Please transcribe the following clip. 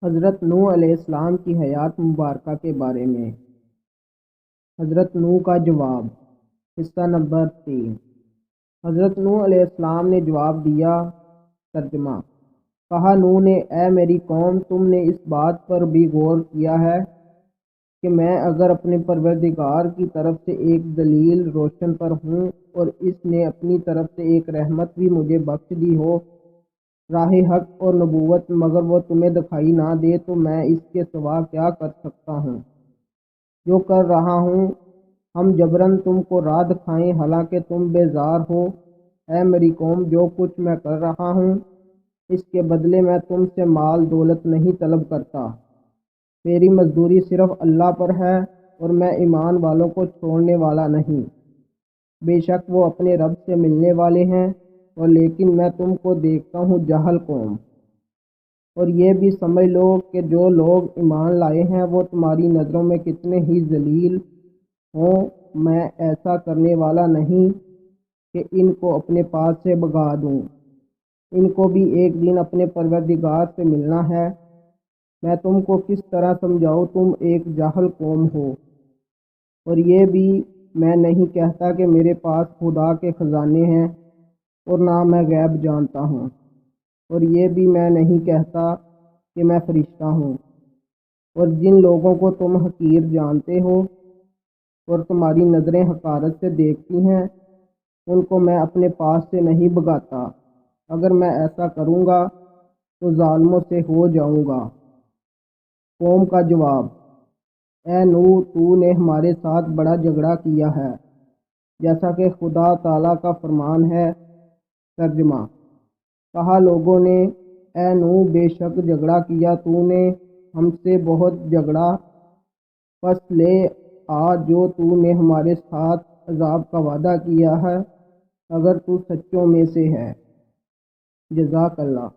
حضرت نوح علیہ السلام کی حیات مبارکہ کے بارے میں۔ حضرت نوح کا جواب، حصہ نمبر 3۔ حضرت نوح علیہ السلام نے جواب دیا۔ ترجمہ: کہا نوح نے، اے میری قوم، تم نے اس بات پر بھی غور کیا ہے کہ میں اگر اپنے پروردگار کی طرف سے ایک دلیل روشن پر ہوں اور اس نے اپنی طرف سے ایک رحمت بھی مجھے بخش دی ہو، راہ حق اور نبوت، مگر وہ تمہیں دکھائی نہ دے تو میں اس کے سوا کیا کر سکتا ہوں؟ جو کر رہا ہوں ہم جبراً تم کو راہ دکھائیں حالانکہ تم بیزار ہو۔ اے میری قوم، جو کچھ میں کر رہا ہوں اس کے بدلے میں تم سے مال دولت نہیں طلب کرتا۔ میری مزدوری صرف اللہ پر ہے اور میں ایمان والوں کو چھوڑنے والا نہیں۔ بے شک وہ اپنے رب سے ملنے والے ہیں، اور لیکن میں تم کو دیکھتا ہوں جاہل قوم۔ اور یہ بھی سمجھ لو کہ جو لوگ ایمان لائے ہیں وہ تمہاری نظروں میں کتنے ہی ذلیل ہوں، میں ایسا کرنے والا نہیں کہ ان کو اپنے پاس سے بھگا دوں۔ ان کو بھی ایک دن اپنے پروردگار سے ملنا ہے۔ میں تم کو کس طرح سمجھاؤں، تم ایک جاہل قوم ہو۔ اور یہ بھی میں نہیں کہتا کہ میرے پاس خدا کے خزانے ہیں، اور نہ میں غیب جانتا ہوں۔ اور یہ بھی میں نہیں کہتا کہ میں فرشتہ ہوں۔ اور جن لوگوں کو تم حقیر جانتے ہو اور تمہاری نظریں حقارت سے دیکھتی ہیں، ان کو میں اپنے پاس سے نہیں بھگاتا۔ اگر میں ایسا کروں گا تو ظالموں سے ہو جاؤں گا۔ قوم کا جواب، اے نوح، تو نے ہمارے ساتھ بڑا جھگڑا کیا ہے، جیسا کہ خدا تعالیٰ کا فرمان ہے۔ ترجمہ: کہا لوگوں نے، اے نوح، بے شک جھگڑا کیا تو نے ہم سے بہت جھگڑا، پس لے آ جو تو نے ہمارے ساتھ عذاب کا وعدہ کیا ہے، اگر تو سچوں میں سے ہے۔ جزاک اللہ۔